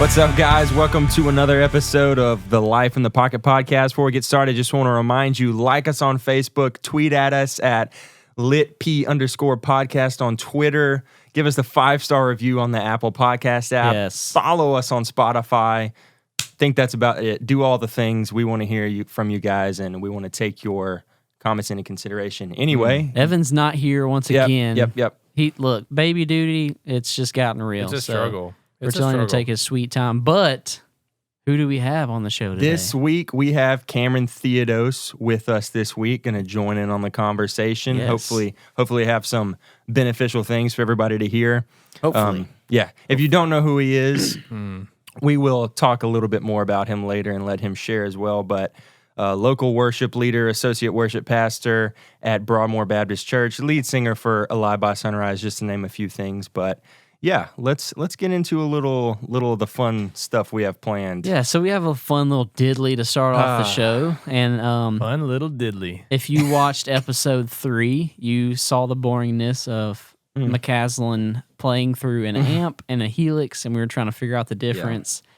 What's up, guys? Welcome to another episode of the Life in the Pocket podcast. Before we get started, just want to remind you, like us on Facebook, tweet at us at litp_podcast on Twitter. Give us the 5-star review on the Apple Podcast app. Yes. Follow us on Spotify. Think that's about it. Do all the things. We want to hear from you guys, and we want to take your comments into consideration. Anyway. Evan's not here once again. Yep. Look, baby duty, it's just gotten real. It's a struggle. We're telling him to take his sweet time. But who do we have on the show today? This week, we have Cameron Theodos with us this week, going to join in on the conversation. Yes. Hopefully have some beneficial things for everybody to hear. Hopefully. If you don't know who he is, we will talk a little bit more about him later and let him share as well. But local worship leader, associate worship pastor at Broadmoor Baptist Church, lead singer for Alive by Sunrise, just to name a few things. But yeah, let's get into a little of the fun stuff we have planned. Yeah, so we have a fun little diddly to start off the show. And fun little diddly. If you watched episode 3, you saw the boringness of McCaslin playing through an amp and a Helix, and we were trying to figure out the difference. Yeah.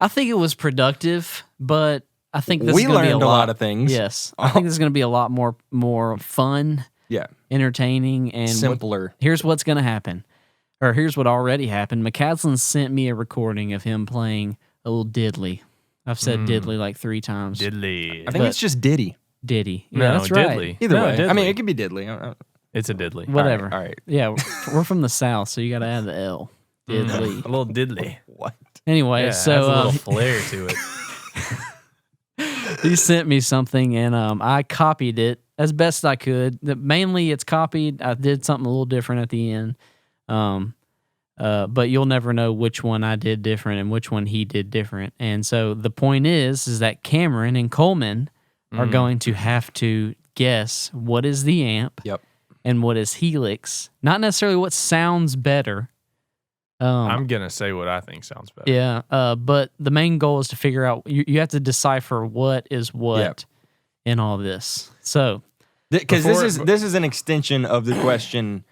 I think it was productive, but I think this is going to be a lot of things. Yes, I think this is going to be a lot more fun, entertaining, and simpler. Here's what's going to happen, or here's what already happened. McCaslin sent me a recording of him playing a little diddly. I've said diddly like 3 times. Diddly. I think it's just Diddy. Diddy. Yeah, No, that's diddly. right. Either way. Diddly. I mean, it could be diddly. It's a diddly. Whatever. All right. Yeah, we're from the South, so you got to add the L. Diddly. A little diddly. What? Anyway, Yeah, so has a little flair to it. he sent me something, and I copied it as best I could. Mainly, it's copied. I did something a little different at the end, but you'll never know which one I did different and which one he did different. And so the point is that Cameron and Coleman are going to have to guess what is the amp and what is Helix. Not necessarily what sounds better. I'm going to say what I think sounds better. Yeah, but the main goal is to figure out, you have to decipher what is what in all this. So, because this is an extension of the question,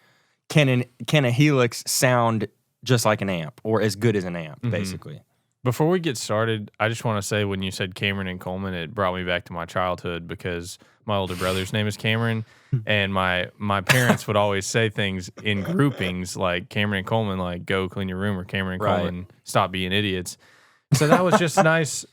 can a Helix sound just like an amp or as good as an amp, basically? Before we get started, I just want to say when you said Cameron and Coleman, it brought me back to my childhood because my older brother's name is Cameron, and my parents would always say things in groupings like Cameron and Coleman, like go clean your room, or Cameron and Coleman, stop being idiots. So that was just nice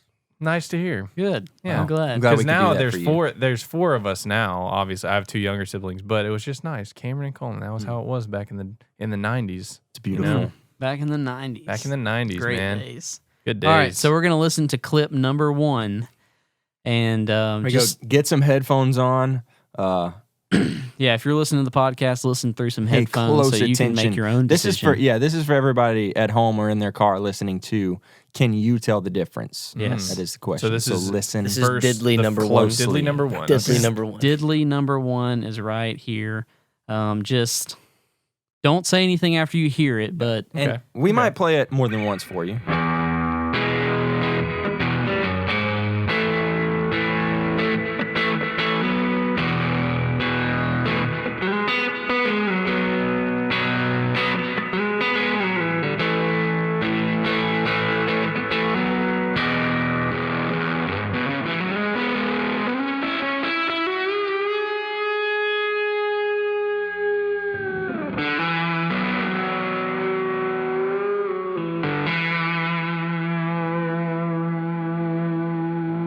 to hear. Good. Yeah, I'm glad. Because now there's 4 of us now. Obviously, I have 2 younger siblings, but it was just nice. Cameron and Coleman. That was how it was back in the 90s. It's beautiful. You know? Back in the 90s. Back in the 90s, Great man. days. Good days. All right, so we're going to listen to clip number 1. And just get some headphones on. Yeah, if you're listening to the podcast, listen through some headphones so you can make your own decision. This is for everybody at home or in their car listening too. Can you tell the difference? Yes. That is the question. So listen. This is diddly number 1. Diddly number 1. Diddly number 1. Diddly number 1 is right here. Just don't say anything after you hear it, but and we might play it more than once for you.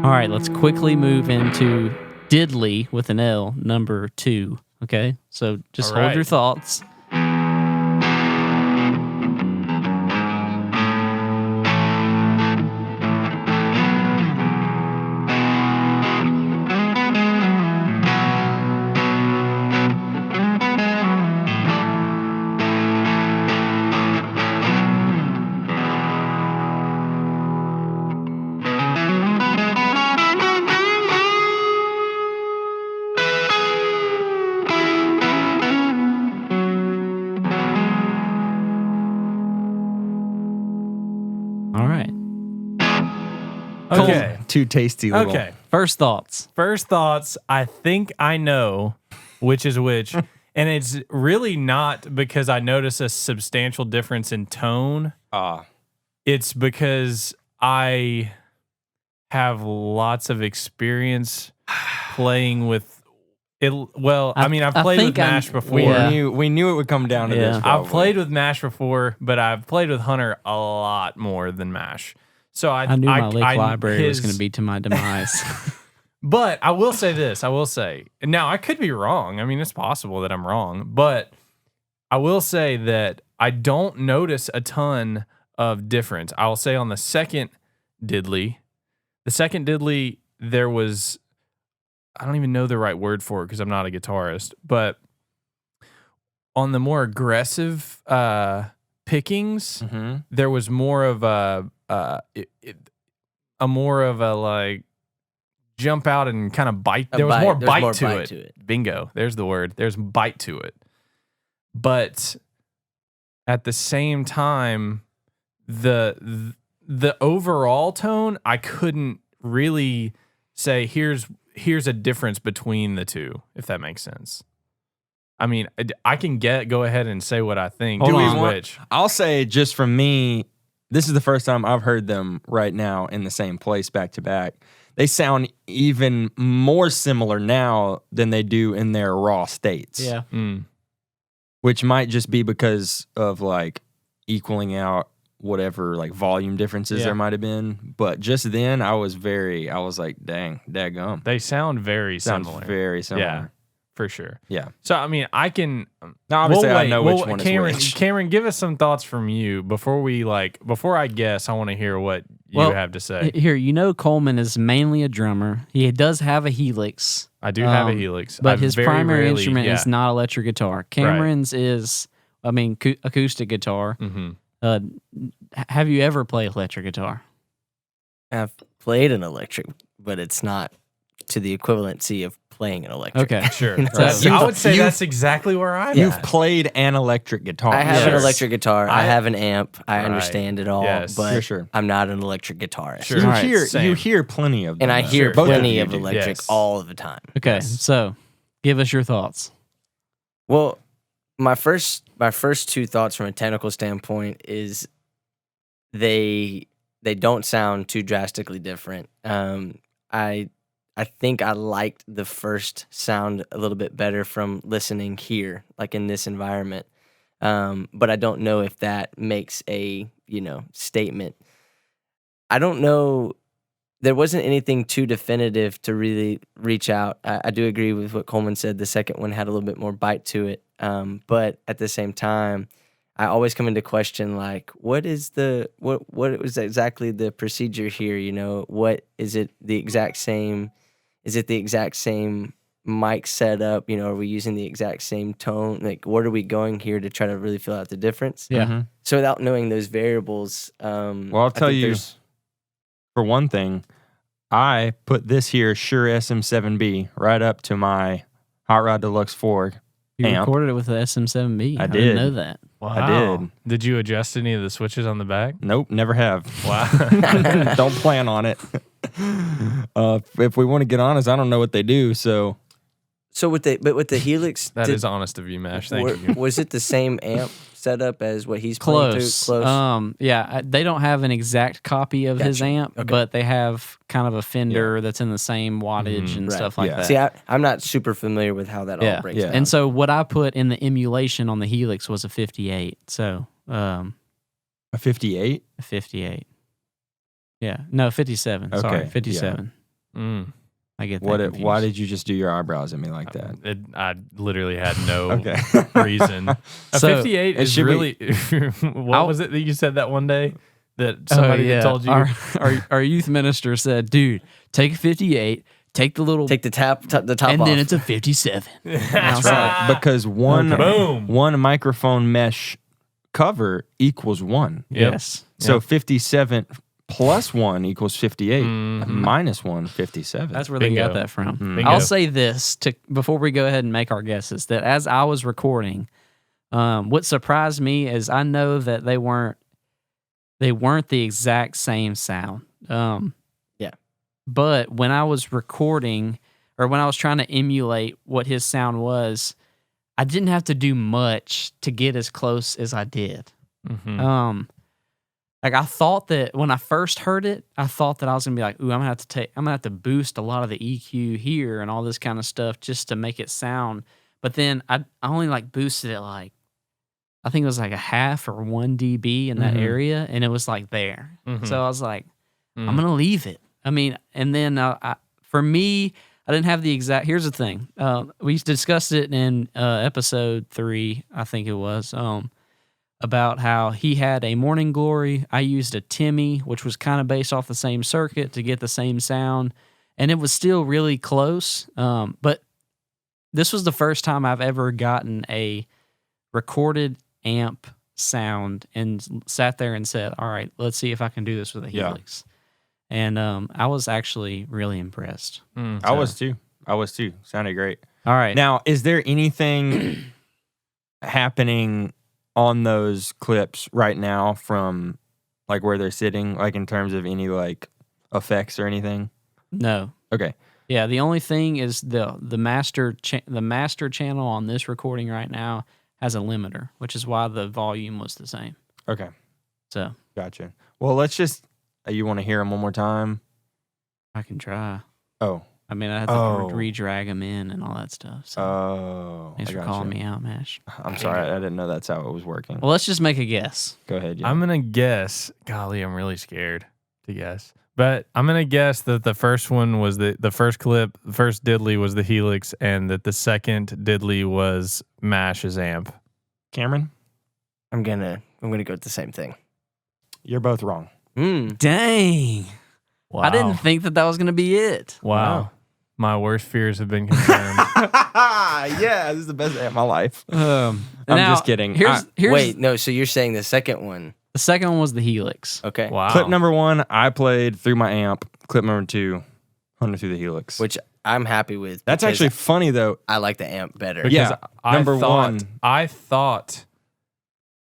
all right, let's quickly move into diddly with an L, number 2. Okay, so just hold your thoughts. Okay. Too tasty. Little. Okay. First thoughts. I think I know which is which. And it's really not because I notice a substantial difference in tone. It's because I have lots of experience playing with it. Well, I mean, I've played with Mash before. We knew it would come down to this. I've played with Mash before, but I've played with Hunter a lot more than Mash. So I knew my lick library was going to be to my demise. But I will say this. I will say, now I could be wrong. I mean, it's possible that I'm wrong, but I will say that I don't notice a ton of difference. I will say on the second diddly, there was, I don't even know the right word for it because I'm not a guitarist, but on the more aggressive pickings, there was more of a more of a like jump out and kind of bite. There was more bite to it. Bingo. There's the word. There's bite to it. But at the same time, the overall tone, I couldn't really say here's a difference between the two, if that makes sense. I mean, I can go ahead and say what I think. I'll say just from me, this is the first time I've heard them right now in the same place back to back. They sound even more similar now than they do in their raw states. Yeah. Which might just be because of like equaling out whatever like volume differences there might have been. But just then I was like, dang, daggum. They sound very similar. Very similar. Yeah, for sure. Yeah. So, I mean, I can... Now, obviously, I know which one is which. Cameron, give us some thoughts from you before I guess. I want to hear what you have to say. Here, Coleman is mainly a drummer. He does have a Have I have a Helix. But his primary instrument is not electric guitar. Cameron's is, acoustic guitar. Have you ever played electric guitar? I've played an electric, but it's not to the equivalency of playing an electric. Okay, sure. I would say that's exactly where I'm You've at. played an electric guitar. I have an electric guitar. I have an amp. I understand it all, but sure. I'm not an electric guitarist. Sure. You hear plenty of them. And I hear plenty of electric all the time. Okay, so give us your thoughts. Well, my first two thoughts from a technical standpoint is they don't sound too drastically different. I think I liked the first sound a little bit better from listening here, like in this environment. But I don't know if that makes a, statement. I don't know. There wasn't anything too definitive to really reach out. I do agree with what Coleman said. The second one had a little bit more bite to it. But at the same time, I always come into question, like, what was exactly the procedure here? What is it the exact same? Is it the exact same mic setup? Are we using the exact same tone? Like, what are we going here to try to really feel out the difference? Yeah. So without knowing those variables, I'll tell you, for one thing, I put this here Shure SM7B right up to my Hot Rod Deluxe 4 You amp. recorded it with the SM7B. I didn't did. know that. Wow. I did. Did you adjust any of the switches on the back? Nope, never have. Wow. Don't plan on it. If we want to get honest, I don't know what they do. So with the Helix, that is honest of you, Mash. Thank you. Was it the same amp setup as what he's playing to? Close. They don't have an exact copy of his amp, but they have kind of a Fender that's in the same wattage and stuff like that. See, I'm not super familiar with how that all breaks down. And so what I put in the emulation on the Helix was a 58. So a 58? A 58. Yeah. No, 57. Okay. Sorry, 57. Yeah. I get that. Why did you just do your eyebrows at me like that? I literally had no reason. A 58 is really... what was it that you said that one day? That somebody had told you? Our youth minister said, dude, take a 58, take the top and off. then it's a 57. That's right. Because one microphone mesh cover equals 1. Yes. So 57 plus 1 equals 58. Minus 1, 57. That's where they got that from. I'll say this before we go ahead and make our guesses, that as I was recording, what surprised me is I know that they weren't the exact same sound. But when I was recording, or when I was trying to emulate what his sound was, I didn't have to do much to get as close as I did. Like I thought that when I first heard it, I thought that I was gonna be like, ooh, I'm gonna have to boost a lot of the EQ here and all this kind of stuff just to make it sound. But then I only like boosted it like I think it was like a half or 1 dB in that area, and it was like there. So I was like, I'm gonna leave it. I mean, and then for me, I didn't have the exact. Here's the thing. We discussed it in episode 3, I think it was, about how he had a Morning Glory. I used a Timmy, which was kind of based off the same circuit to get the same sound, and it was still really close. But this was the first time I've ever gotten a recorded amp sound and sat there and said, all right, let's see if I can do this with a Helix. And I was actually really impressed. I was too. Sounded great. All right. Now, is there anything happening on those clips right now from like where they're sitting, like in terms of any like effects or anything? No. Okay. Yeah, the only thing is the master channel on this recording right now has a limiter, which is why the volume was the same. Okay. So Gotcha. Well, let's just. You want to hear them one more time? I can try. Oh. I mean, I had to re-drag them in and all that stuff. So. Thanks for calling me out, Mash. I'm sorry. I didn't know that's how it was working. Well, let's just make a guess. Go ahead. Yeah. I'm going to guess. Golly, I'm really scared to guess. But I'm going to guess that the first one was the first clip, the first diddly was the Helix, and that the second diddly was Mash's amp. Cameron? I'm gonna go with the same thing. You're both wrong. Dang. Wow. I didn't think that was going to be it. Wow. My worst fears have been confirmed. Yeah, this is the best day of my life. I'm just kidding. Wait, no, so you're saying the second one. The second one was the Helix. Okay. Wow. Clip number 1, I played through my amp. Clip number 2, Hunter through the Helix. Which I'm happy with. That's actually funny, though. I like the amp better. Because Yeah, number 1. I thought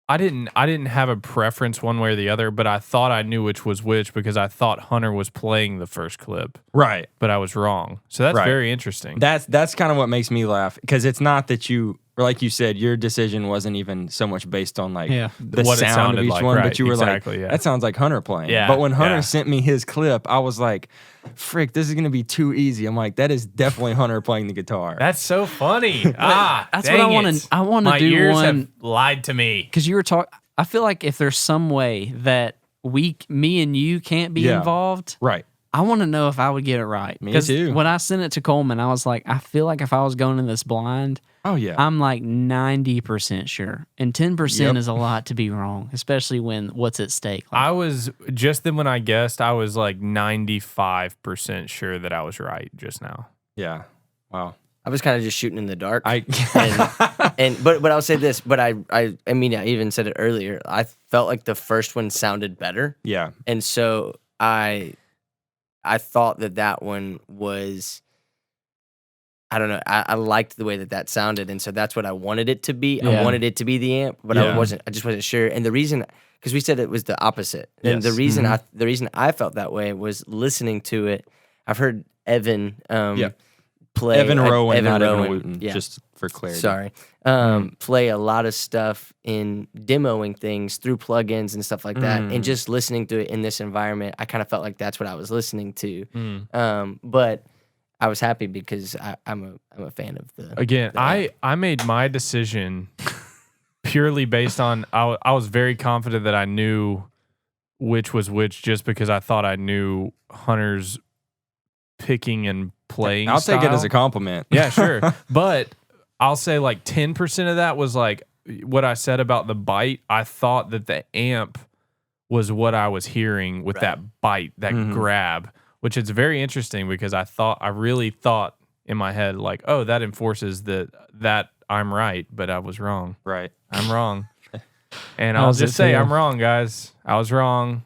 I didn't have a preference one way or the other, but I thought I knew which was which because I thought Hunter was playing the first clip. Right. But I was wrong. So that's very interesting. That's kind of what makes me laugh, because it's not that you, or like you said, your decision wasn't even so much based on like the what it sound sounded of each like, one, right, but you were exactly, like, yeah. that sounds like Hunter playing. Yeah, But when Hunter yeah. sent me his clip, I was like, frick, this is going to be too easy. I'm like, that is definitely Hunter playing the guitar. That's so funny. That's what I want to. I want to do ears one. have lied to me. Because you were talking. I feel like if there's some way that me and you can't be involved, right. I want to know if I would get it right. Me too. When I sent it to Coleman, I was like, I feel like if I was going in this blind, Oh, yeah. I'm like 90% sure. And 10% is a lot to be wrong, especially when what's at stake. Like, I was, just then when I guessed, I was like 95% sure that I was right just now. Yeah. Wow. I was kind of just shooting in the dark. But I'll say this, but I mean, I even said it earlier. I felt like the first one sounded better. yeah. And so I thought that one was, I don't know. I liked the way that sounded, and so that's what I wanted it to be. Yeah. I wanted it to be the amp, but I just wasn't sure. And the reason, because we said it was the opposite, and the reason I felt that way was listening to it. I've heard Evan play Evan Rowan, Evan not Rowan, Evan Wooten, yeah. just for clarity. Sorry. Play a lot of stuff in demoing things through plugins and stuff like that. And just listening to it in this environment, I kind of felt like that's what I was listening to. But I was happy because I'm a fan of the. Again, I made my decision purely based on, I was very confident that I knew which was which just because I thought I knew Hunter's picking and playing I'll take it style. as a compliment. Yeah, sure. But I'll say like 10% of that was like what I said about the bite. I thought that the amp was what I was hearing with that bite, that grab, which is very interesting because I really thought in my head like, oh, that enforces that I'm right, but I was wrong. Right. I'm wrong. And I'll just say I'm wrong, guys. I was wrong.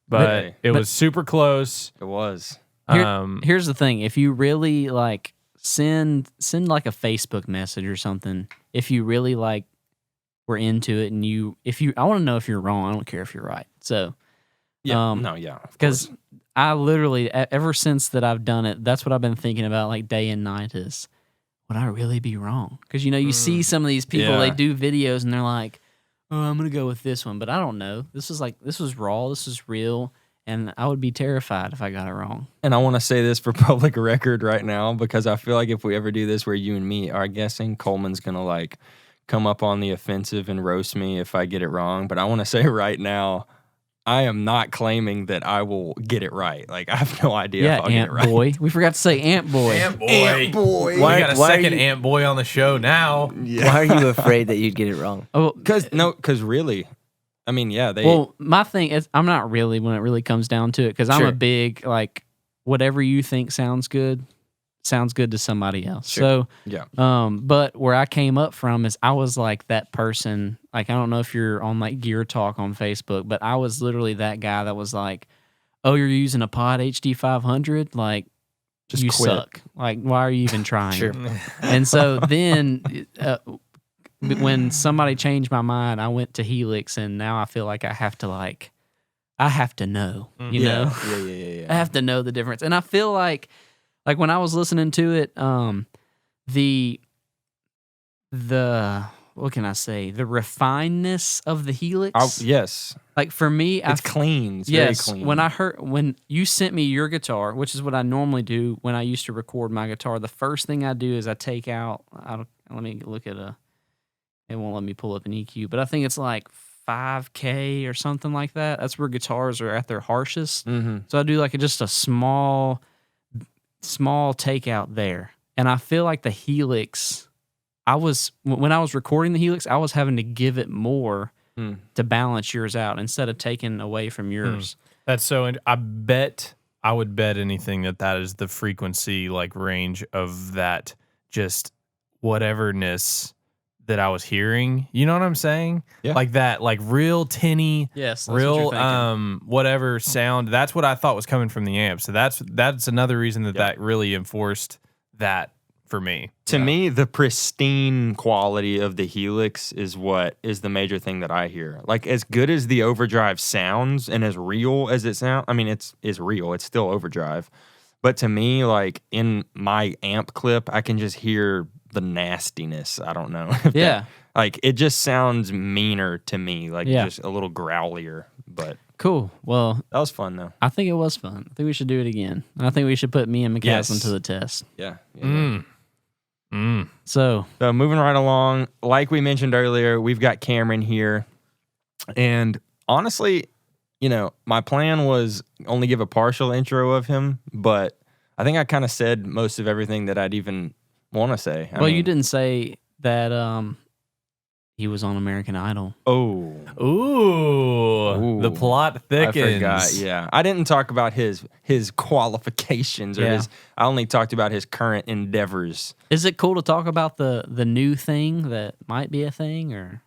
But it was super close. It was. Here's the thing: if you really like, send like a Facebook message or something. If you really like, were into it, and I want to know if you're wrong. I don't care if you're right. So, because I literally ever since that I've done it, that's what I've been thinking about like day and night is, would I really be wrong? Because you see some of these people, they do videos and they're like, oh, I'm gonna go with this one, but I don't know. This was raw. This is real, and I would be terrified if I got it wrong. And I want to say this for public record right now, because I feel like if we ever do this where you and me are guessing, Coleman's gonna like come up on the offensive and roast me if I get it wrong. But I want to say right now, I am not claiming that I will get it right. Like, I have no idea if I'll get it right. Boy. We forgot to say Ant Boy. Ant Boy. Ant Boy. We got a second Ant Boy on the show now. Why are you afraid that you'd get it wrong? Oh, Because really, I mean, yeah, they. well, my thing is, I'm not really when it really comes down to it, because I'm Sure. a big, like, whatever you think sounds good to somebody else. Sure. So, Yeah. but where I came up from is I was like that person. Like, I don't know if you're on like Gear Talk on Facebook, but I was literally that guy that was like, "Oh, you're using a Pod HD 500? Like, Just you quit. suck. Like, why are you even trying?" Sure. And so then, when somebody changed my mind, I went to Helix, and now I feel like I have to know, you know, Yeah. I have to know the difference. And I feel like when I was listening to it, the what can I say? The refinedness of the Helix. Yes. Like for me, It's clean. It's yes, very clean. when you sent me your guitar, which is what I normally do when I used to record my guitar, the first thing I do is I take out. Let me look at it won't let me pull up an EQ, but I think it's like 5K or something like that. That's where guitars are at their harshest. Mm-hmm. So I do like just a small takeout there, and I feel like the Helix. When I was recording the Helix, I was having to give it more to balance yours out instead of taking away from yours. That's so. I would bet anything that is the frequency like range of that just whateverness that I was hearing. You know what I'm saying? Yeah. Like that, like real tinny, Yes, that's real what you're thinking. whatever sound. That's what I thought was coming from the amp. So that's another reason that really enforced that for me. To me, the pristine quality of the Helix is what is the major thing that I hear. Like, as good as the overdrive sounds and as real as it sounds, I mean, it's real. It's still overdrive. But to me, like, in my amp clip, I can just hear the nastiness. I don't know. Yeah. Like, it just sounds meaner to me. Like, Yeah. just a little growlier. But Cool. Well, that was fun, though. I think it was fun. I think we should do it again. I think we should put me and McCaslin Yes. to the test. Yeah. So, So moving right along, like we mentioned earlier, we've got Cameron here. And honestly, you know, my plan was only give a partial intro of him, but I think I kind of said most of everything that I'd even want to say. I mean, you didn't say that he was on American Idol. Oh. Ooh, the plot thickens. I forgot, yeah. I didn't talk about his qualifications or Yeah. I only talked about his current endeavors. Is it cool to talk about the new thing that might be a thing, or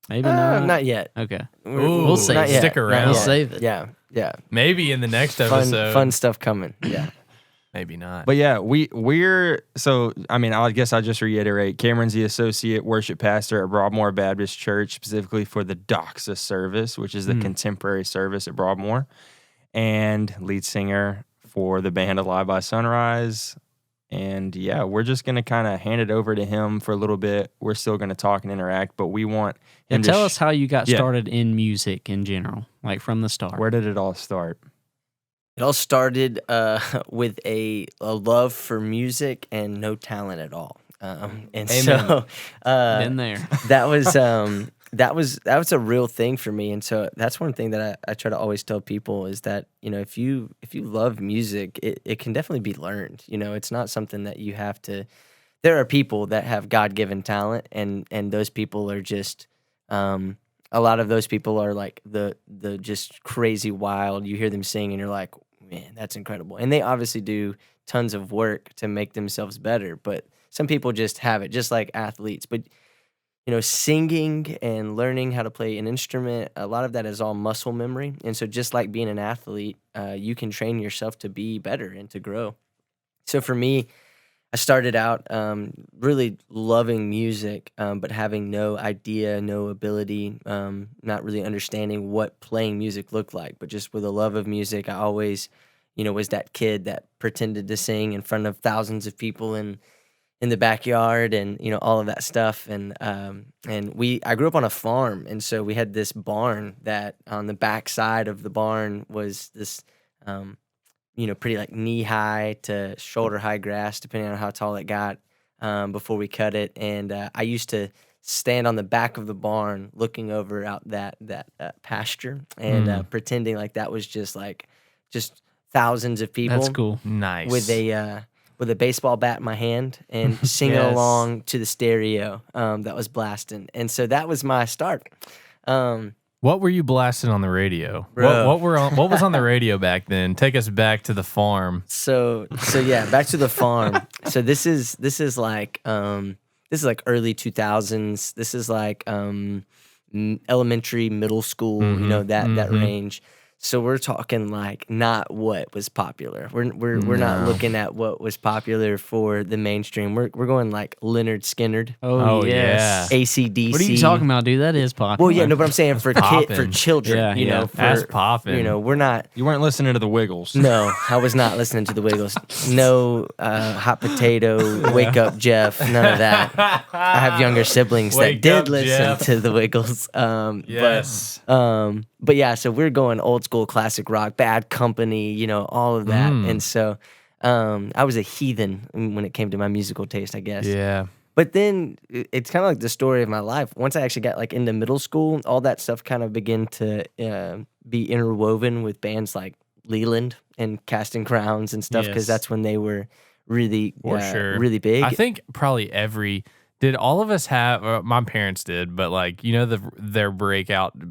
maybe not? Not yet. Okay. Ooh, We'll save Not it. yet. Stick Not around. We'll yet. save it. Yeah. Maybe in the next episode. Fun stuff coming. Yeah. Maybe not. But yeah, I guess I'll just reiterate. Cameron's the associate worship pastor at Broadmoor Baptist Church, specifically for the Doxa service, which is the contemporary service at Broadmoor, and lead singer for the band Alive by Sunrise. And yeah, we're just going to kind of hand it over to him for a little bit. We're still going to talk and interact, but we want him And to tell us how you got Yeah. started in music in general, like from the start. Where did it all start? It all started with a love for music and no talent at all. And so Been there. that was a real thing for me. And so that's one thing that I try to always tell people is that, you know, if you love music, it can definitely be learned. You know, it's not something that you have to. There are people that have God-given talent, and those people are just a lot of those people are like the just crazy wild. You hear them sing and you're like, man, that's incredible. And they obviously do tons of work to make themselves better, but some people just have it, just like athletes. But you know, singing and learning how to play an instrument, a lot of that is all muscle memory. And so just like being an athlete, you can train yourself to be better and to grow. So for me, I started out really loving music, but having no idea, no ability, not really understanding what playing music looked like. But just with a love of music, I always, you know, was that kid that pretended to sing in front of thousands of people. And in the backyard and all of that stuff. And I grew up on a farm, and so we had this barn that on the back side of the barn was this pretty like knee high to shoulder high grass, depending on how tall it got, before we cut it. And I used to stand on the back of the barn looking over out that pasture and pretending like that was just thousands of people. That's cool. Nice. With a baseball bat in my hand and singing Yes. along to the stereo that was blasting. And so that was my start. What were you blasting on the radio? Bro. What was on the radio back then? Take us back to the farm. So yeah, back to the farm. So this is like early 2000s. This is like elementary, middle school, that range. So we're talking like not what was popular. We're not looking at what was popular for the mainstream. We're going like Leonard Skinner, Oh, yes. AC/DC. What are you talking about, dude? That is popular. Well, yeah, no, but I'm saying for Poppin'. children, Yeah, That's popping. we're not. You weren't listening to the Wiggles. No, I was not listening to the Wiggles. No, Hot Potato, Wake Up Jeff, none of that. I have younger siblings Wake that Up did listen Jeff. to the Wiggles. Yes. But yeah, so we're going old school classic rock, Bad Company, all of that. And so I was a heathen when it came to my musical taste, I guess. Yeah. But then it's kind of like the story of my life. Once I actually got like into middle school, all that stuff kind of began to be interwoven with bands like Leland and Casting Crowns and stuff, because Yes. that's when they were really, For sure. really big. I think probably did all of us have, my parents did, but like, their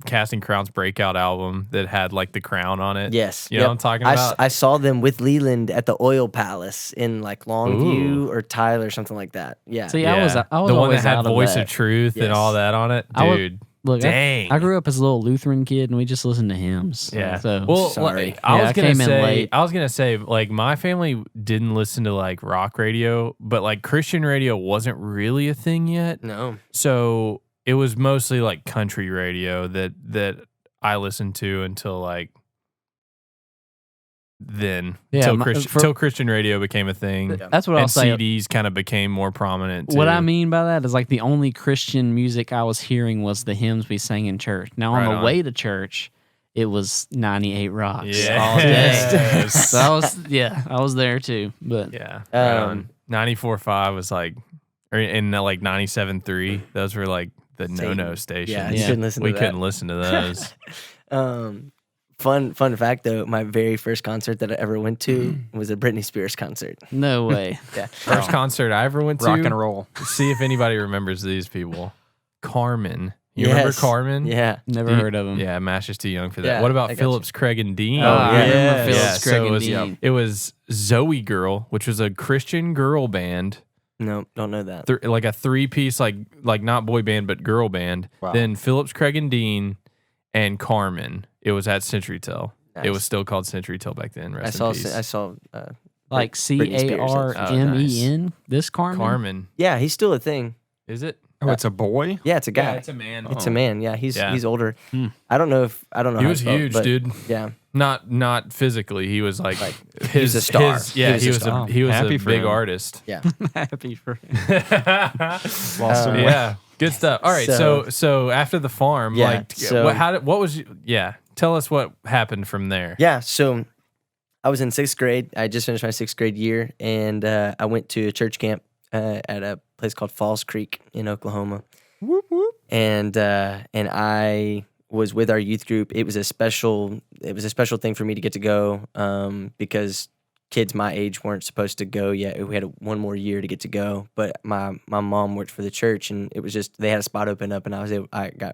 Casting Crowns breakout album that had like the crown on it? Yes. You know what I'm talking about? I saw them with Leland at the Oil Palace in like Longview or Tyler, something like that. Yeah. See, I was the one always that had out of Voice that. of Truth and Yes. all that on it? I was- Dude. Look, Dang. I grew up as a little Lutheran kid, and we just listened to hymns. Yeah. So Well, sorry. like, I Yeah, was I gonna came in say, late. like my family didn't listen to like rock radio, but like Christian radio wasn't really a thing yet. No. So it was mostly like country radio that I listened to until like then. Yeah, Till Christian radio became a thing. that's what I'll And say. CDs kind of became more prominent too. What I mean by that is like the only Christian music I was hearing was the hymns we sang in church. Now on Right the on. way to church, it was 98 Rocks Yes. all day. So I was there too. But Yeah. Right on. 94.5 was like, or in like 97.3, those were like the no-no stations. Yeah, Yeah. shouldn't listen to We that. couldn't listen to those. Fun fact though, my very first concert that I ever went to was a Britney Spears concert. no way. Yeah. First concert I ever went to. Rock and roll. See if anybody remembers these people. Carmen. You remember Yes. Carmen? Yeah. Never heard of them. Yeah, Mash is too young for that. Yeah, what I about got Phillips, Craig, and Dean? Oh, I remember yes. Phillips, Craig, so and it was, Dean. it was Zoe Girl, which was a Christian girl band. No, don't know that. Like a three-piece, like not boy band, but girl band. Wow. Then Phillips, Craig, and Dean, and Carmen. It was at CenturyTel. Nice. It was still called CenturyTel back then. Rest in peace. I saw Like Britney Spears. CARMEN. This Carmen. Carmen. yeah, he's still a thing. Is it? Oh, it's a boy? Yeah, it's a guy. a man. It's a man. Yeah, he's Yeah. older. Hmm. I don't know. He how was it's spelled, huge, but dude. Yeah. Not physically. He was like was a star. yeah, He was a star. he was Happy a for big him. artist. Yeah. Happy for him. Lost him. Yeah, good stuff. All right, so after the farm, Yeah, like, so- what was? Yeah, tell us what happened from there. Yeah. So I was in 6th grade. I just finished my 6th grade year, and I went to a church camp at a place called Falls Creek in Oklahoma. Whoop, whoop. And I was with our youth group. It was a special thing for me to get to go because kids my age weren't supposed to go yet. We had one more year to get to go, but my mom worked for the church, and it was just they had a spot open up, and I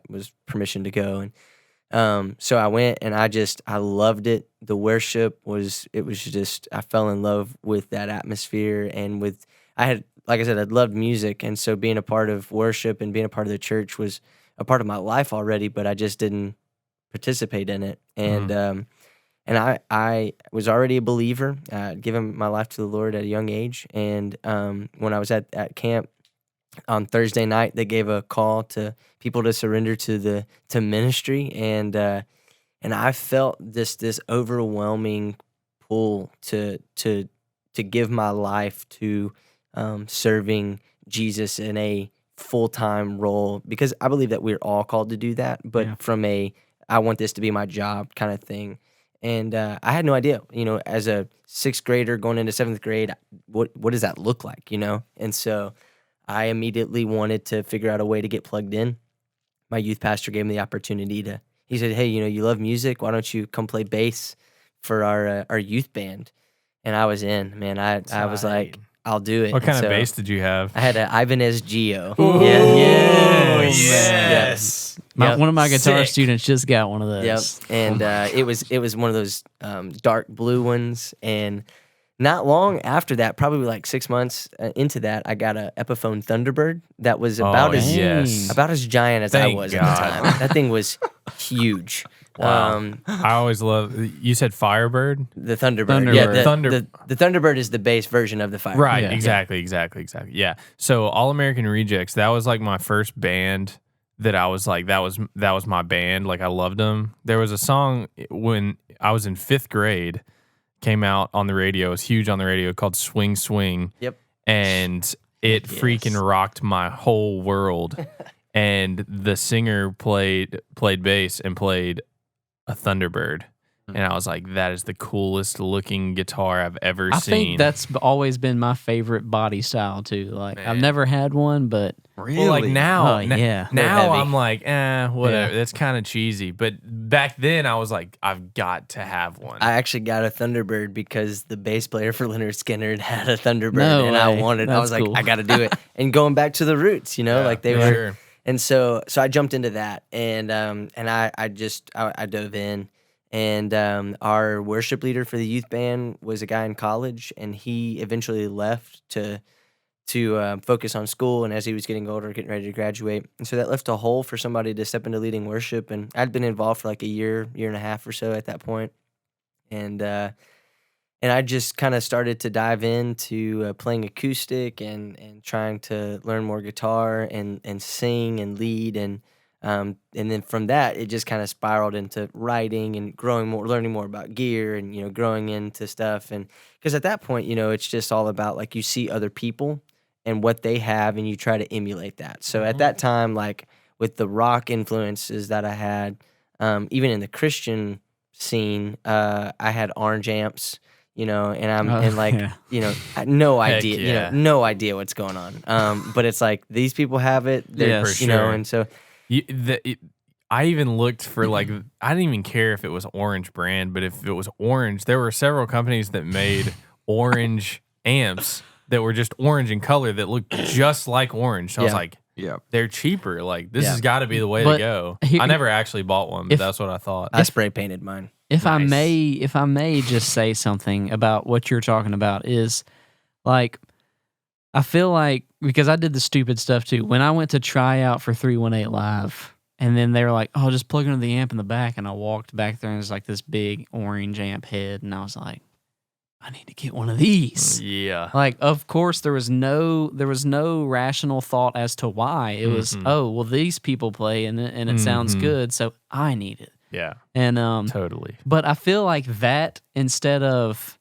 was permission to go, and so I went, and I loved it. The worship was just I fell in love with that atmosphere, and like I said, I'd loved music, and so being a part of worship and being a part of the church was a part of my life already, but I just didn't participate in it. And I was already a believer. I'd given my life to the Lord at a young age, and when I was at camp on Thursday night, they gave a call to people to surrender to ministry, and I felt this overwhelming pull to give my life to serving Jesus in a full-time role, because I believe that we're all called to do that, but from a I want this to be my job kind of thing. And I had no idea, as a 6th grader going into 7th grade, what does that look like, And so I immediately wanted to figure out a way to get plugged in. My youth pastor gave me the opportunity he said, hey, you love music. Why don't you come play bass for our youth band? And I was in, man. I was like, I'll do it. What kind of bass did you have? I had an Ibanez Geo. Ooh, Yes. One of my guitar students just got one of those. Yep. And it was one of those dark blue ones. And not long after that, probably like 6 months into that, I got a Epiphone Thunderbird that was about as giant as I was at the time. That thing was huge. Wow. I always love. You said Firebird. The Thunderbird. Yeah, the Thunderbird is the bass version of the Firebird. Right. Yeah. Exactly. Yeah. So All American Rejects. That was like my first band that I was like, that was my band. Like I loved them. There was a song when I was in 5th grade. Came out on the radio. It was huge on the radio, called Swing Swing. Yep. And it freaking rocked my whole world. And the singer played bass and played a Thunderbird. And I was like, that is the coolest looking guitar I've ever seen. I think that's always been my favorite body style too. Like man. I've never had one, but really, well, like now, now I'm like, whatever. Yeah. That's kind of cheesy. But back then, I was like, I've got to have one. I actually got a Thunderbird because the bass player for Leonard Skinner had a Thunderbird, no and way. I was like, I got to do it. And going back to the roots, like they were. Sure. And so I jumped into that, and I dove in. And our worship leader for the youth band was a guy in college, and he eventually left to focus on school. And as he was getting older, getting ready to graduate, and so that left a hole for somebody to step into leading worship. And I'd been involved for like a year and a half or so at that point, and I just kind of started to dive into playing acoustic and trying to learn more guitar and sing and lead and then from that, it just kind of spiraled into writing and learning more about gear and, growing into stuff. And because at that point, it's just all about like you see other people and what they have and you try to emulate that. So at that time, like with the rock influences that I had, even in the Christian scene, I had orange amps, and no idea, no idea what's going on. But it's like these people have it, and so. I even looked for like, I didn't even care if it was orange brand, but if it was orange, there were several companies that made orange amps that were just orange in color that looked just like orange. So I was like, they're cheaper. Like this has got to be the way to go. I never actually bought one, but that's what I thought. I spray painted mine. If I may just say something about what you're talking about is like, I feel like, because I did the stupid stuff too, when I went to try out for 318 Live, and then they were like, oh, just plug into the amp in the back, and I walked back there, and there's like this big orange amp head, and I was like, I need to get one of these. Yeah. Like, of course, there was no rational thought as to why. It was, these people play, and it sounds good, so I need it. Yeah. And totally. But I feel like that, instead of,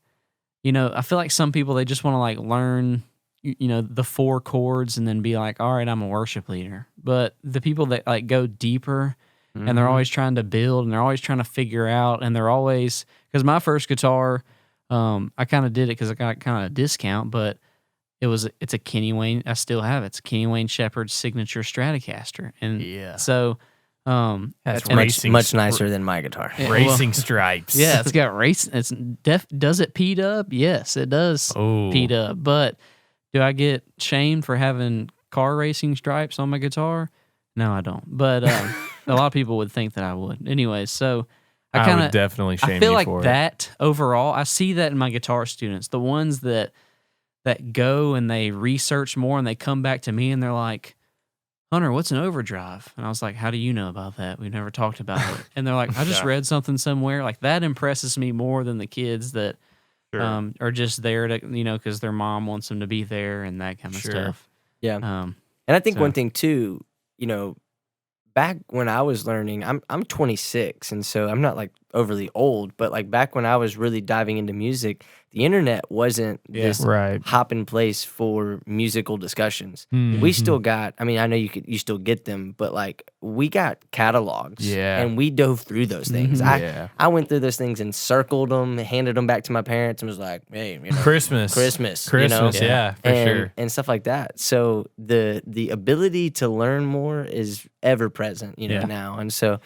I feel like some people, they just want to like learn the 4 chords and then be like, all right, I'm a worship leader. But the people that like go deeper and they're always trying to build and they're always trying to figure out, and they're always, because my first guitar, I kind of did it because I got kind of a discount, but it's a Kenny Wayne, I still have it. It's a Kenny Wayne Shepherd signature Stratocaster. And so that's much nicer than my guitar. Racing stripes. Yeah, it's got racing. Does it P-dub? Yes, it does P-dub. But do I get shamed for having car racing stripes on my guitar? No, I don't. But a lot of people would think that I would. Anyways, so I would definitely shame you for it. I feel like that overall, I see that in my guitar students, the ones that go and they research more and they come back to me and they're like, Hunter, what's an overdrive? And I was like, how do you know about that? We've never talked about it. And they're like, I just read something somewhere. Like that impresses me more than the kids that are just there to, because their mom wants them to be there and that kind of stuff. Yeah. And I think one thing too, back when I was learning, I'm 26, and so I'm not like overly old, but like back when I was really diving into music, the internet wasn't this hopping place for musical discussions. We still got, I mean, I know you still get them, but like we got catalogs, and we dove through those things. I went through those things and circled them, handed them back to my parents, and was like, hey, Christmas, you know? For sure, and stuff like that. So the ability to learn more is ever present, now, and so.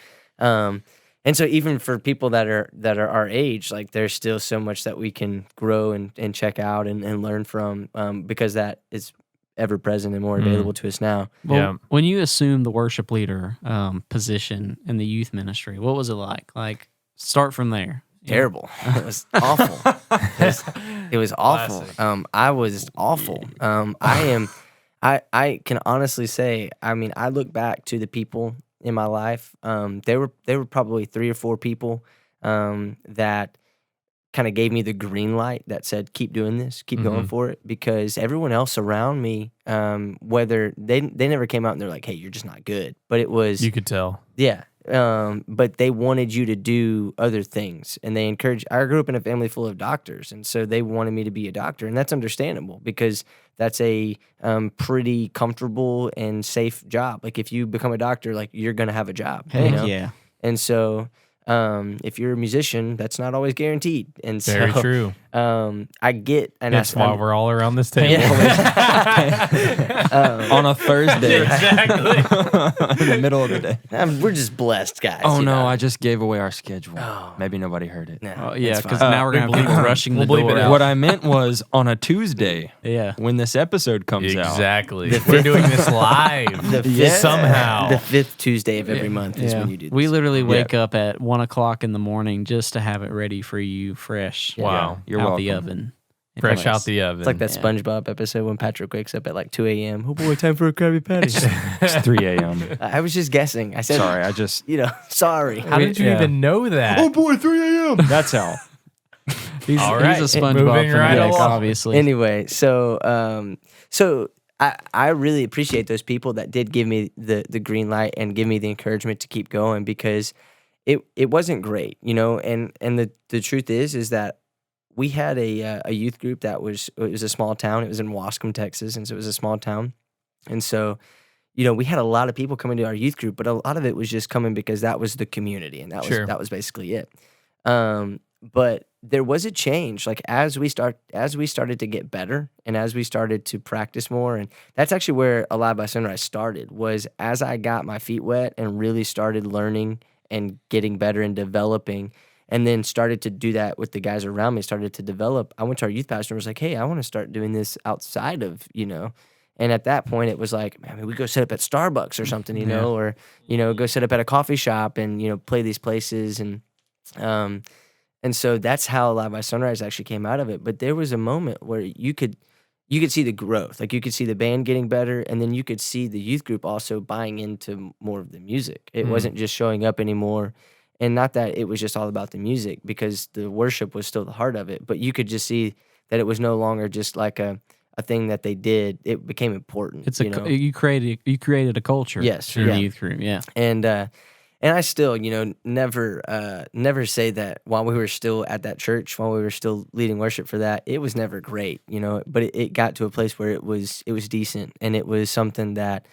And so even for people that are our age, like there's still so much that we can grow and check out and learn from, because that is ever present and more available to us now. Well, when you assumed the worship leader position in the youth ministry, what was it like? Like, start from there. Terrible. It was awful. It was awful. I was awful. I can honestly say, I mean, I look back to the people in my life. There were probably 3 or 4 people that kind of gave me the green light that said, keep doing this, keep going for it, because everyone else around me, whether they never came out and they're like, hey, you're just not good, but it was, you could tell. Yeah. But they wanted you to do other things, and they encouraged. I grew up in a family full of doctors, and so they wanted me to be a doctor, and that's understandable because that's a pretty comfortable and safe job. Like if you become a doctor, like you're gonna have a job. Heck yeah. And so if you're a musician, that's not always guaranteed. And so, very true. I get, and that's why we're all around this table on a Thursday, exactly in the middle of the day. We're just blessed, guys. Oh no, I just gave away our schedule. Maybe nobody heard it. No, yeah, because now we're gonna have people rushing the door. What I meant was on a Tuesday. Yeah, when this episode comes out. Exactly. We're doing this live. Somehow. The 5th Tuesday of every month is when you do this. We literally wake up at 1 o'clock in the morning just to have it ready for you, fresh. Wow, you're out the oven. Fresh out the oven. It's like that SpongeBob episode when Patrick wakes up at like 2 a.m. Oh boy, time for a Krabby Patty. It's 3 a.m. I was just guessing. I said, sorry, I just, sorry. How did you even know that? Oh boy, 3 a.m. That's how. He's a SpongeBob moving right fanatic, along. obviously. Anyway, so I really appreciate those people that did give me the green light and give me the encouragement to keep going, because it wasn't great, and the truth is that we had a youth group it was a small town. It was in Wascom, Texas, and so it was a small town. And so, we had a lot of people coming to our youth group, but a lot of it was just coming because that was the community, and that was basically it. But there was a change, like as we started to get better, and as we started to practice more, and that's actually where Alive by Sunrise started. Was as I got my feet wet and really started learning and getting better and developing. And then started to do that with the guys around me, started to develop. I went to our youth pastor and was like, hey, I want to start doing this outside of, And at that point, it was like, man, we go set up at Starbucks or something, or, go set up at a coffee shop and, play these places. And so that's how Live by Sunrise actually came out of it. But there was a moment where you could see the growth. Like you could see the band getting better, and then you could see the youth group also buying into more of the music. It wasn't just showing up anymore. And not that it was just all about the music, because the worship was still the heart of it, but you could just see that it was no longer just like a thing that they did. It became important. It's you created a culture. Yes, in the youth group. Yeah, and I still never say that while we were still at that church, while we were still leading worship for that, it was never great, But it got to a place where it was decent, and it was something that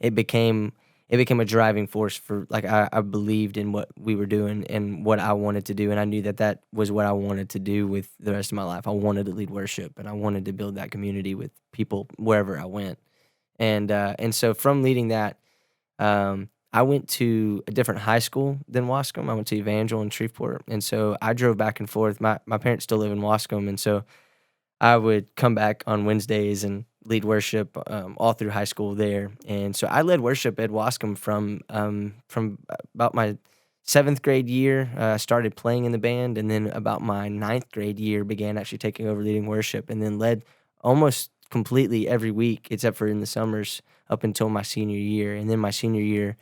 it became a driving force for, like, I believed in what we were doing and what I wanted to do, and I knew that was what I wanted to do with the rest of my life. I wanted to lead worship, and I wanted to build that community with people wherever I went. And so from leading that, I went to a different high school than Wascom. I went to Evangel in Shreveport, and so I drove back and forth. My parents still live in Wascom, and so I would come back on Wednesdays and lead worship all through high school there. And so I led worship at Wascom from about my 7th grade year. I started playing in the band, and then about my 9th grade year began actually taking over leading worship, and then led almost completely every week except for in the summers up until my senior year. And then my senior year,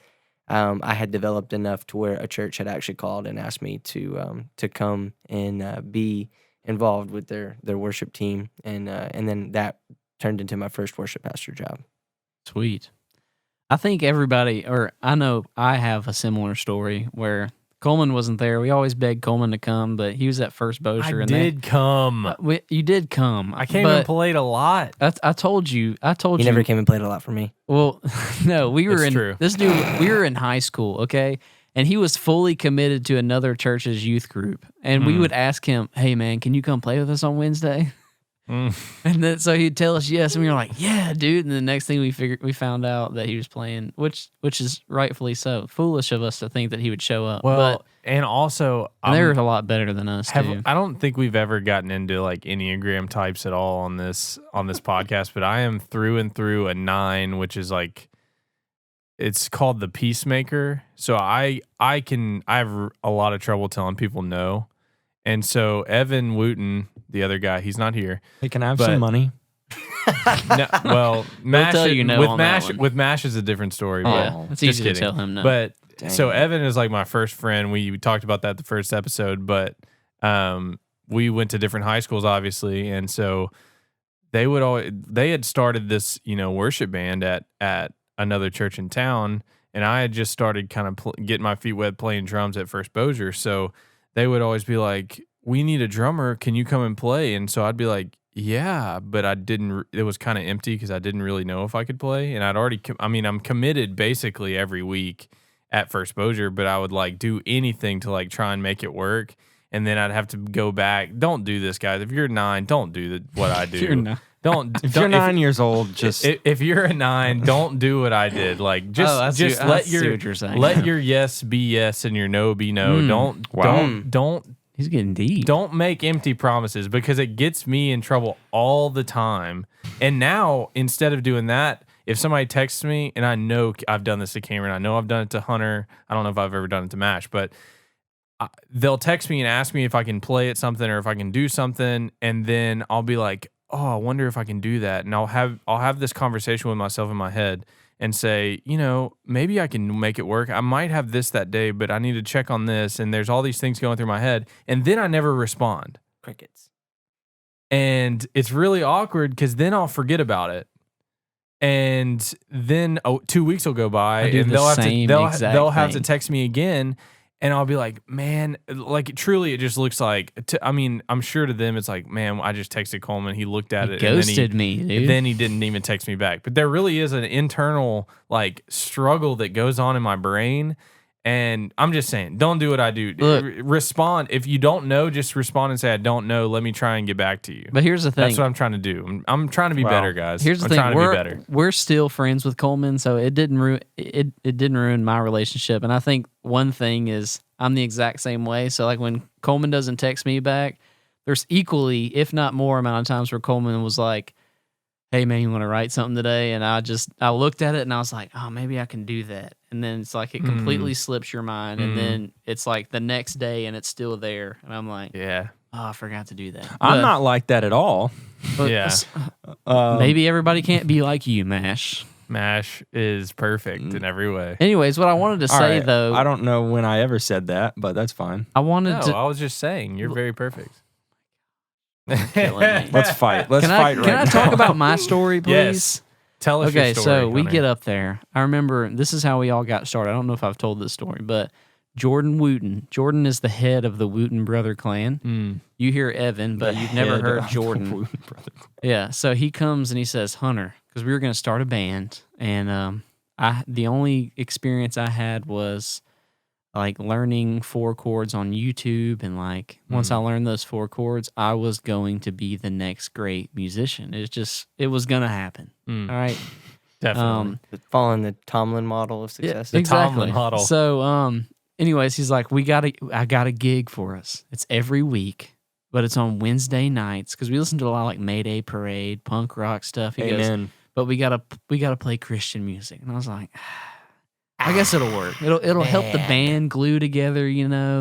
I had developed enough to where a church had actually called and asked me to come and be involved with their worship team, and then that turned into my first worship pastor job. Sweet. I think everybody, or I know I have a similar story where Coleman wasn't there. We always begged Coleman to come, but he was at First Bossier. I did come. You did come. I came and played a lot. I told you. He never came and played a lot for me. Well, no, we were true. This dude. We were in high school, okay, and he was fully committed to another church's youth group, and we would ask him, "Hey, man, can you come play with us on Wednesday?" And then so he'd tell us yes, and we were like, "Yeah, dude." And the next thing we found out that he was playing, which is rightfully so. Foolish of us to think that he would show up. Well, and also, they were a lot better than us too. I don't think we've ever gotten into like Enneagram types at all on this podcast, but I am through and through a 9, which is like, it's called the peacemaker. So I have a lot of trouble telling people no. And so Evan Wooten, the other guy, he's not here. They can have some money. No, well, Mash, tell you no with on that Mash, one. with Mash is a different story. Oh, but yeah. It's just easy kidding. to tell him no. But Dang. so Evan is like my first friend. We talked about that the first episode, but we went to different high schools, obviously, and so they had started this worship band at another church in town, and I had just started kind of getting my feet wet playing drums at First Bossier. So they would always be like, "We need a drummer. Can you come and play?" And so I'd be like, "Yeah," but I didn't. It was kind of empty because I didn't really know if I could play, and I'm committed basically every week at First Bossier, but I would like do anything to like try and make it work, and then I'd have to go back. Don't do this, guys. If you're 9, don't do what I do. If you're 9 years old, just if you're a 9, don't do what I did. Like just let your yes be yes and your no be no. Don't. He's getting deep. Don't make empty promises because it gets me in trouble all the time. And now instead of doing that, if somebody texts me, and I know I've done this to Cameron, I know I've done it to Hunter. I don't know if I've ever done it to Mash, but they'll text me and ask me if I can play at something or if I can do something, and then I'll be like, "Oh, I wonder if I can do that." And I'll have this conversation with myself in my head and say, maybe I can make it work. I might have this that day, but I need to check on this. And there's all these things going through my head, and then I never respond. Crickets. And it's really awkward because then I'll forget about it. And then 2 weeks will go by, and they'll have to text me again, and I'll be like, "Man, like truly, it just looks like." I'm sure to them it's like, "Man, I just texted Coleman. He looked at it, ghosted and me, dude. Then he didn't even text me back." But there really is an internal like struggle that goes on in my brain. And I'm just saying, don't do what I do. Look, respond. If you don't know, just respond and say, "I don't know. Let me try and get back to you." But here's the thing. That's what I'm trying to do. I'm trying to be better, guys. Here's the thing. Trying to be better. We're still friends with Coleman, so it didn't ruin my relationship. And I think one thing is I'm the exact same way. So like when Coleman doesn't text me back, there's equally, if not more, amount of times where Coleman was like, "Hey man, you want to write something today?" And I looked at it and I was like, "Oh, maybe I can do that." And then it's like it completely slips your mind, and then it's like the next day and it's still there, and I'm like, "Yeah, oh, I forgot to do that." I'm not like that at all. Yeah. Maybe everybody can't be like you, Mash. Mash is perfect in every way. Anyways, what I wanted to say though, I don't know when I ever said that, but that's fine. I wanted to. I was just saying you're very perfect. Killing me. Let's fight. Let's fight right now. Can I talk about my story, please? Yes. Tell us your Okay, story. so we Hunter. get up there. I remember this is how we all got started. I don't know if I've told this story, but Jordan Wooten. Jordan is the head of the Wooten brother clan. You hear Evan, but you've never heard Jordan. Yeah, so he comes and he says, "Hunter," because we were going to start a band, and the only experience I had was like learning 4 chords on YouTube, and like once I learned those 4 chords, I was going to be the next great musician. It was gonna happen. All right, Definitely. Following the Tomlin model of success. exactly. Tomlin model. So, anyways, he's like, I got a gig for us. It's every week, but it's on Wednesday nights because we listen to a lot of like Mayday Parade, punk rock stuff. He goes, but we gotta play Christian music, and I was like, I guess it'll work. It'll help the band glue together,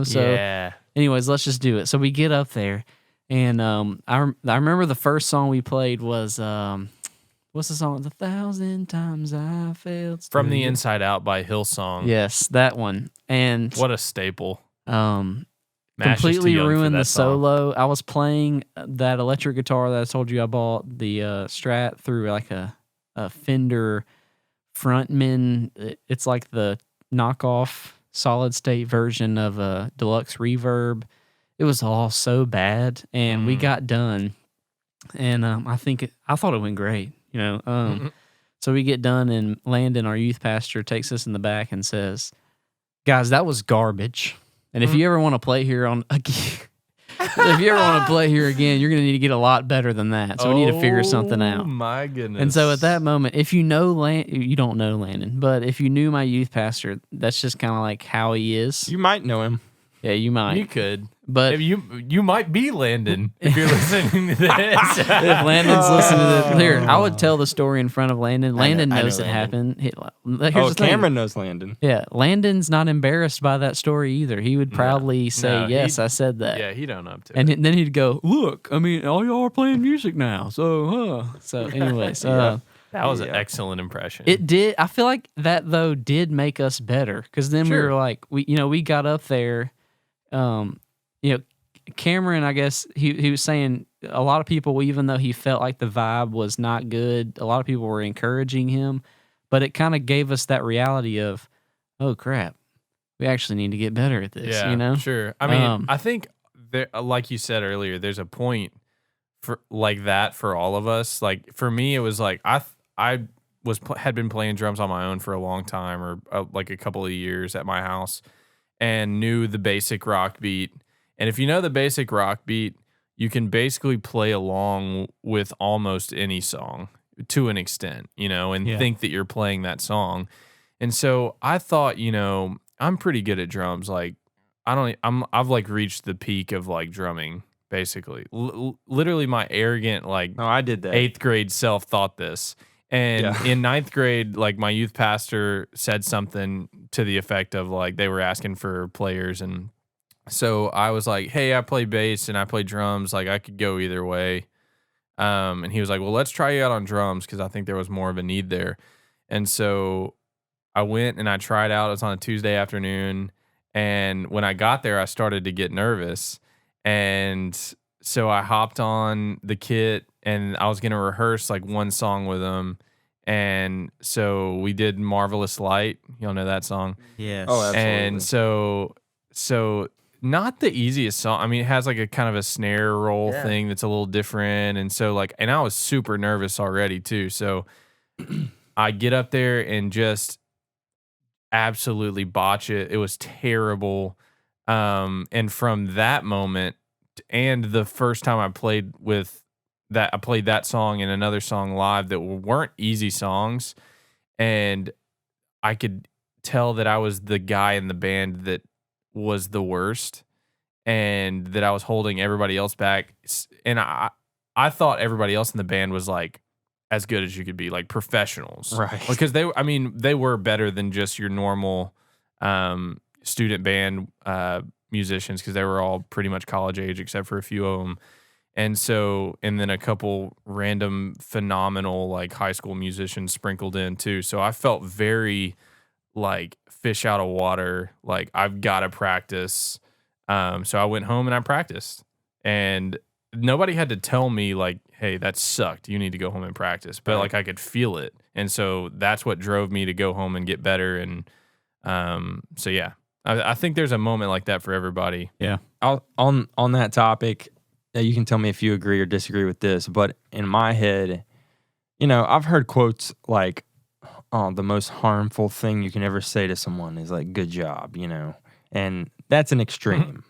So, anyways, let's just do it. So we get up there, and I remember the first song we played was what's the song? 1,000 times I failed. From the Inside Out by Hillsong. Yes, that one. And what a staple. Completely ruined the solo. I was playing that electric guitar that I told you I bought, the Strat, through like a Fender Frontman. It's like the knockoff solid state version of a deluxe reverb. It was all so bad, and we got done, and I thought it went great, So we get done, and Landon, our youth pastor, takes us in the back and says, "Guys, that was garbage. And if you ever want to play here if you ever want to play here again, you're going to need to get a lot better than that. So we need to figure something out." Oh my goodness! And so at that moment, if you know you don't know Landon, but if you knew my youth pastor, that's just kind of like how he is. You might know him. Yeah, you might. You could. But if you might be Landon if you're listening to this. If Landon's listening to this, here, I would tell the story in front of Landon. Landon knows it happened. Here's the thing. Cameron knows Landon. Yeah, Landon's not embarrassed by that story either. He would proudly say, "Yes, I said that." Yeah, he don't up to and it. Then he'd go, "Look, I mean, all y'all are playing music now, so anyways, that was an excellent impression. It did. I feel like that though did make us better because then we were like, we got up there. Cameron, I guess he was saying a lot of people, even though he felt like the vibe was not good, a lot of people were encouraging him, but it kind of gave us that reality of, oh crap, we actually need to get better at this. Sure. I mean, I think there, like you said earlier, there's a point for like that for all of us. Like for me, it was like I had been playing drums on my own for a long time, or like a couple of years at my house, and knew the basic rock beat. And if you know the basic rock beat, you can basically play along with almost any song to an extent, and think that you're playing that song. And so I thought, I'm pretty good at drums. Like I've like reached the peak of like drumming, basically. Literally my arrogant, like, I did that. 8th grade self thought this. And in 9th grade, like my youth pastor said something to the effect of like they were asking for players, and so I was like, "Hey, I play bass and I play drums. Like I could go either way." And he was like, "Well, let's try you out on drums because I think there was more of a need there." And so I went and I tried out. It was on a Tuesday afternoon, and when I got there, I started to get nervous, and so I hopped on the kit and I was going to rehearse like one song with him. And so we did Marvelous Light. Y'all know that song? Yes. Oh, absolutely. And so not the easiest song. I mean, it has like a kind of a snare roll thing that's a little different. And so and I was super nervous already too. So I get up there and just absolutely botch it. It was terrible. And from that moment, and the first time I played that song and another song live that weren't easy songs, and I could tell that I was the guy in the band that was the worst, and that I was holding everybody else back. And I thought everybody else in the band was like as good as you could be, like professionals, right? Because they were better than just your normal student band musicians, because they were all pretty much college age except for a few of them. And then a couple random phenomenal like high school musicians sprinkled in too. So I felt very like fish out of water. Like I've got to practice. So I went home and I practiced, and nobody had to tell me like, "Hey, that sucked. You need to go home and practice." But like I could feel it. And so that's what drove me to go home and get better. And so yeah, I think there's a moment like that for everybody. Yeah. On that topic, you can tell me if you agree or disagree with this, but in my head, I've heard quotes like, "Oh, the most harmful thing you can ever say to someone is like, good job," and that's an extreme.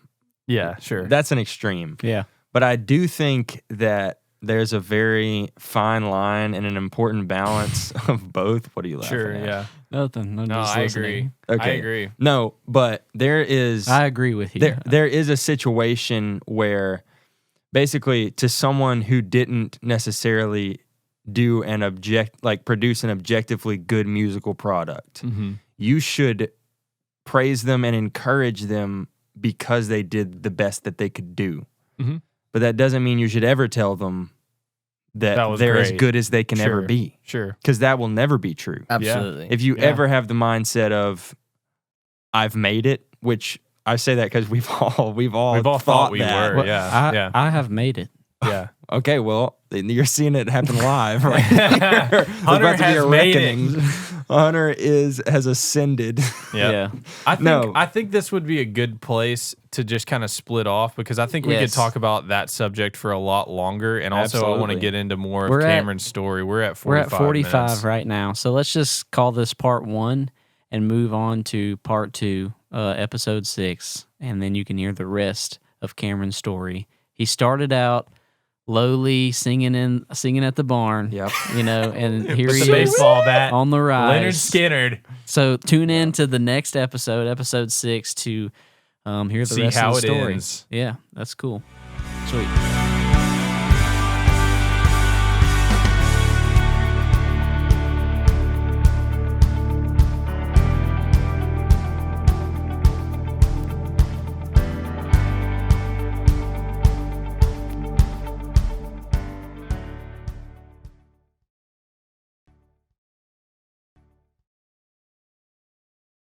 Yeah, sure. That's an extreme. Yeah. But I do think that there's a very fine line and an important balance of both. What are you laughing Sure, at? yeah. Nothing. I'm No, just I listening. agree. Okay. I agree. No, but there is... I agree with you. There is a situation where basically to someone who didn't necessarily do produce an objectively good musical product, you should praise them and encourage them because they did the best that they could do. But that doesn't mean you should ever tell them that they're great. as good as they can ever be. Sure. Because that will never be true. Absolutely. If you ever have the mindset of, "I've made it," which I say that because we've all thought we that. were. Well, Yeah. I have made it. Yeah. Okay, well, you're seeing it happen live right here. There's Hunter about to be has a made reckoning. Hunter has ascended. Yeah. I think this would be a good place to just kind of split off because I think we could Yes. talk about that subject for a lot longer. And also, I want to Absolutely. get into more We're of at- Cameron's story. We're at 45 We're at 45 minutes. right now. So let's just call this part 1 and move on to part 2, episode 6. And then you can hear the rest of Cameron's story. He started out lowly singing at the barn. Yep. You know, and here With he the is baseball bat. on the rise. Leonard Skinner. So tune in to the next episode 6, to hear the See rest how of it the story. ends. Yeah, that's cool. Sweet.